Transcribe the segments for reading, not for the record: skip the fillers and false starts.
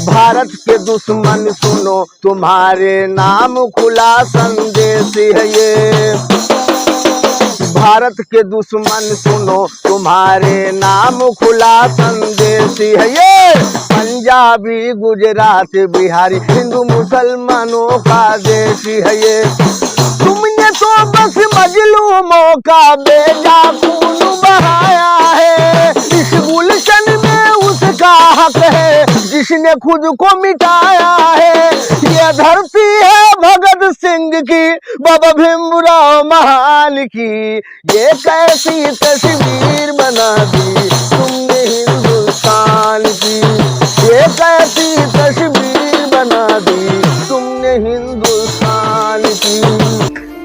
भारत के दुश्मन सुनो, तुम्हारे नाम खुला संदेश है ये। भारत के दुश्मन सुनो, तुम्हारे नाम खुला संदेश है ये। पंजाबी, गुजरात, बिहारी, हिंदू मुसलमानों का देश है ये। तुमने तो बस मजलूमों का बेजा खून बहाया है। इस गुलशन में उसका हक है जिसने खुद को मिटाया है। ये धरती है भगत सिंह की, बाबा भीमराव महान की। ये कैसी तस्वीर बना दी तुमने हिंदुस्तान की। ये कैसी तस्वीर बना दी तुमने हिंदुस्तान की।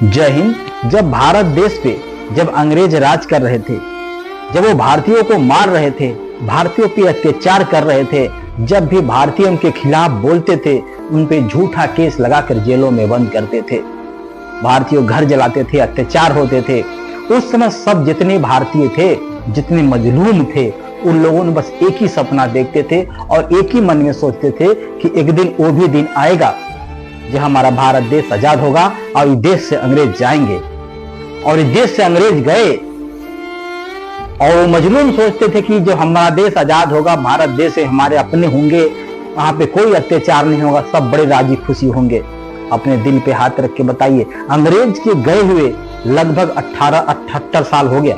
जय हिंद। जब भारत देश पे जब अंग्रेज राज कर रहे थे, जब वो भारतीयों को मार रहे थे, भारतीयों पे अत्याचार कर रहे थे, जब भी भारतीय उनके खिलाफ बोलते थे उन पे झूठा केस लगाकर जेलों में बंद करते थे, भारतीय घर जलाते थे, अत्याचार होते थे। उस समय सब जितने भारतीय थे, जितने मजलूम थे, उन लोगों ने बस एक ही सपना देखते थे और एक ही मन में सोचते थे कि एक दिन वो भी दिन आएगा जब हमारा भारत देश आजाद होगा और इस देश से अंग्रेज जाएंगे। और इस देश से अंग्रेज गए और वो मजलूम सोचते थे कि जो हमारा देश आजाद होगा, भारत देश से हमारे अपने होंगे, वहां पे कोई अत्याचार नहीं होगा, सब बड़े राजी खुशी होंगे। अपने दिल पे हाथ रख के बताइए, अंग्रेज के गए हुए लगभग 78 साल हो गया,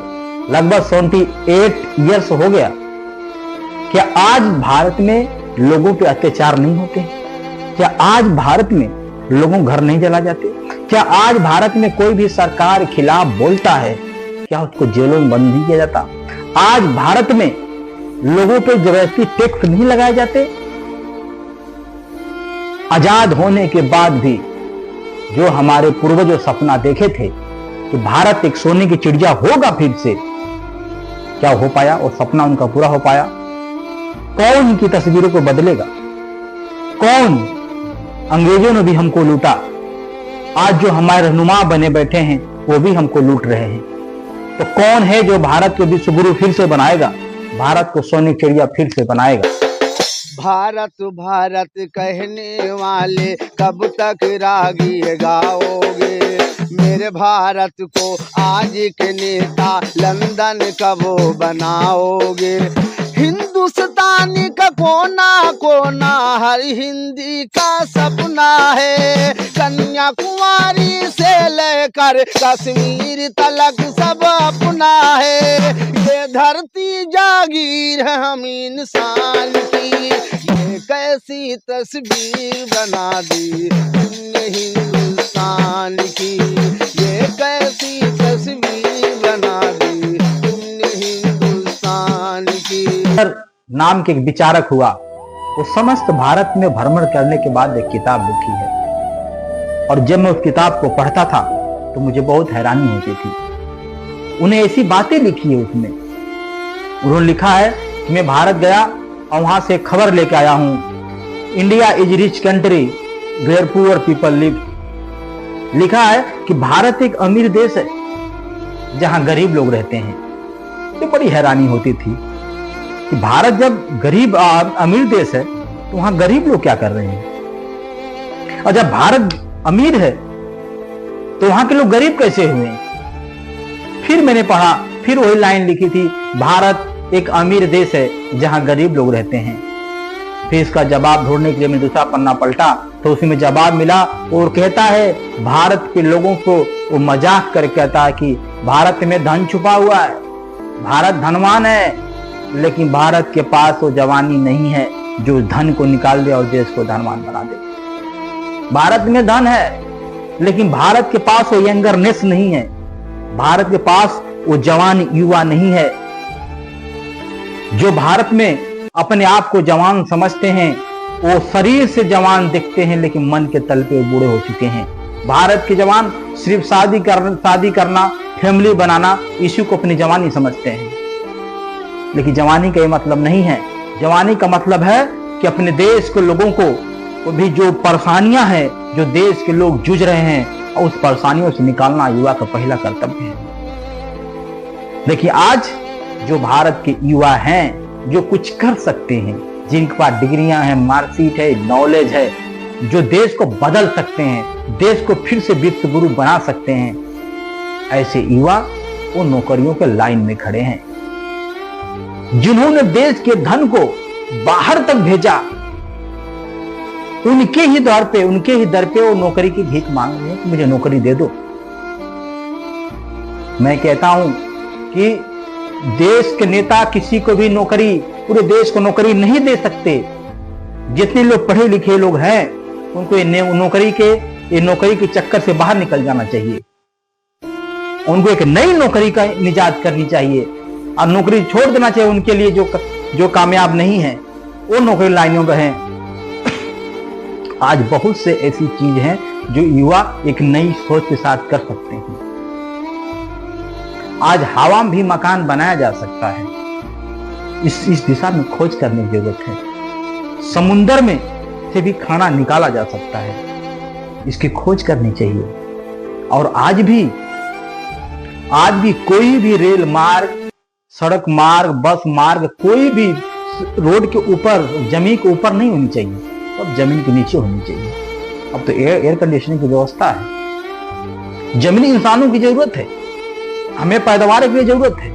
लगभग 78 ईयर्स हो गया। क्या आज भारत में लोगों पे अत्याचार नहीं होते? क्या आज भारत में लोगों घर नहीं जला जाते? क्या आज भारत में कोई भी सरकार खिलाफ बोलता है, क्या उसको जेलों में बंद नहीं किया जाता? आज भारत में लोगों पे जबरदस्ती टैक्स नहीं लगाए जाते? आजाद होने के बाद भी जो हमारे पूर्वजों सपना देखे थे कि भारत एक सोने की चिड़िया होगा फिर से, क्या हो पाया? और सपना उनका पूरा हो पाया? कौन उनकी तस्वीरों को बदलेगा? कौन? अंग्रेजों ने भी हमको लूटा, आज जो हमारे रहनुमा बने बैठे हैं वो भी हमको लूट रहे हैं। तो कौन है जो भारत को विश्व गुरु फिर से बनाएगा, भारत को सोने की चिड़िया फिर से बनाएगा? भारत भारत कहने वाले कब तक रागी गाओगे? मेरे भारत को आज के नेता लंदन कब बनाओगे? हिंदुस्तानी का कोना कोना हर हिंदी का सपना है। कन्याकुमारी से लेकर कश्मीर तलक सब अपना है। ये धरती जागीर है हम इंसान की। ये कैसी तस्वीर बना दी तुमने हिंदुस्तान की। ये कैसी तस्वीर बना दी तुमने हिंदुस्तान की। नाम के एक विचारक हुआ, वो समस्त भारत में भ्रमण करने के बाद एक किताब लिखी है। और जब मैं उस किताब को पढ़ता था तो मुझे बहुत हैरानी होती थी। उन्हें ऐसी बातें लिखी है उसमें। उन्होंने लिखा है कि मैं भारत गया और वहां से खबर लेके आया हूं, India is rich country where poor people live. लिखा है कि भारत एक अमीर देश है जहां गरीब लोग रहते हैं। तो बड़ी हैरानी होती थी कि भारत जब गरीब अमीर देश है तो वहां गरीब लोग क्या कर रहे हैं, और जब भारत अमीर है तो वहां के लोग गरीब कैसे हुए? फिर मैंने पढ़ा, फिर वही लाइन लिखी थी, भारत एक अमीर देश है जहां गरीब लोग रहते हैं। फिर इसका जवाब ढूंढने के लिए मैं दूसरा पन्ना पलटा तो उसी में जवाब मिला और कहता है, भारत के लोगों को वो मजाक कर कहता है कि भारत में धन छुपा हुआ है, भारत धनवान है, लेकिन भारत के पास वो जवानी नहीं है जो धन को निकाल दे और देश को धनवान बना दे। भारत में धन है लेकिन भारत के पास वो यंगरनेस नहीं है, भारत के पास वो जवान युवा नहीं है। जो भारत में अपने आप को जवान समझते हैं वो शरीर से जवान दिखते हैं लेकिन मन के तल पे बूढ़े हो चुके हैं। भारत के जवान सिर्फ शादी करना, फैमिली बनाना, इसी को अपनी जवानी समझते हैं। लेकिन जवानी का ये मतलब नहीं है। जवानी का मतलब है कि अपने देश के लोगों को भी जो परेशानियां हैं, जो देश के लोग जूझ रहे हैं, और उस परेशानियों से निकालना युवा का पहला कर्तव्य है। देखिए आज जो भारत के युवा हैं, जो कुछ कर सकते हैं, जिनके पास डिग्रियां हैं, मार्कशीट है, नॉलेज है, जो देश को बदल सकते हैं, देश को फिर से वित्त गुरु बना सकते हैं, ऐसे युवा वो नौकरियों के लाइन में खड़े हैं। जिन्होंने देश के धन को बाहर तक भेजा, उनके ही दर पे वो नौकरी की भीख मांग रहे हैं कि मुझे नौकरी दे दो। मैं कहता हूं कि देश के नेता किसी को भी नौकरी, पूरे देश को नौकरी नहीं दे सकते। जितने लोग पढ़े लिखे लोग हैं, उनको ये नौकरी के चक्कर से बाहर निकल जाना चाहिए। उनको एक नई नौकरी का निजात करनी चाहिए और नौकरी छोड़ देना चाहिए उनके लिए जो कामयाब नहीं है, वो नौकरी लाइनों में हैं। आज बहुत से ऐसी चीज हैं जो युवा एक नई सोच के साथ कर सकते हैं। आज हवा में भी मकान बनाया जा सकता है। इस दिशा में खोज करने की जरूरत है। समुद्र में से भी खाना निकाला जा सकता है, इसकी खोज करनी चाहिए। और आज भी कोई भी रेल मार्ग, सड़क मार्ग, बस मार्ग, कोई भी रोड के ऊपर, जमीन के ऊपर नहीं होनी चाहिए, अब जमीन के नीचे होनी चाहिए। अब तो एयर कंडीशनिंग की व्यवस्था है। जमीनी इंसानों की जरूरत है, हमें पैदावार की जरूरत है।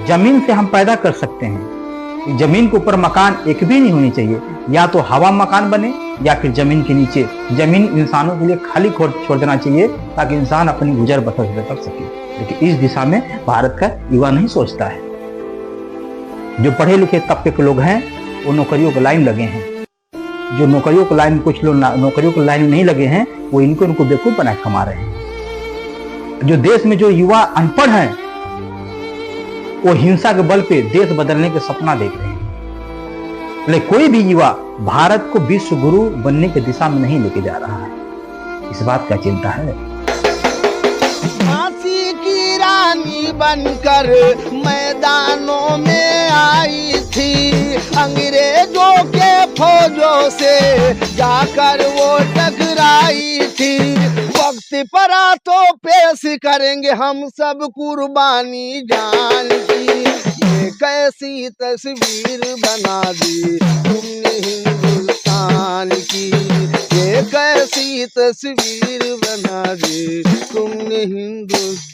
जमीन से हम पैदा कर सकते हैं। जमीन के ऊपर मकान एक भी नहीं होनी चाहिए, या तो हवा मकान बने या फिर जमीन के नीचे। जमीन इंसानों के लिए खाली छोड़ देना चाहिए ताकि इंसान अपनी गुजर बसर कर सके। लेकिन इस दिशा में भारत का युवा नहीं सोचता है। जो पढ़े लिखे तबके के लोग हैं वो नौकरियों को लाइन लगे हैं। जो नौकरियों को लाइन, कुछ लोग नौकरियों को लाइन नहीं लगे हैं, वो इनको बेवकूफ बना कमा रहे हैं। जो देश में जो युवा अनपढ़ हैं, वो हिंसा के बल पे देश बदलने के सपना देख रहे हैं। लेकिन कोई भी युवा भारत को विश्व गुरु बनने की दिशा में नहीं लेके जा रहा है। इस बात का चिंता है। झांसी की रानी बनकर मैदानों में आई थी, अंग्रेजों के फौजों से जाकर वो टकराई थी। वक्त पर तो पेश करेंगे हम सब कुर्बानी जान की। ये कैसी तस्वीर बना दी तुमने हिंदुस्तान की, ये कैसी तस्वीर बना दी तुमने हिंदुस्तान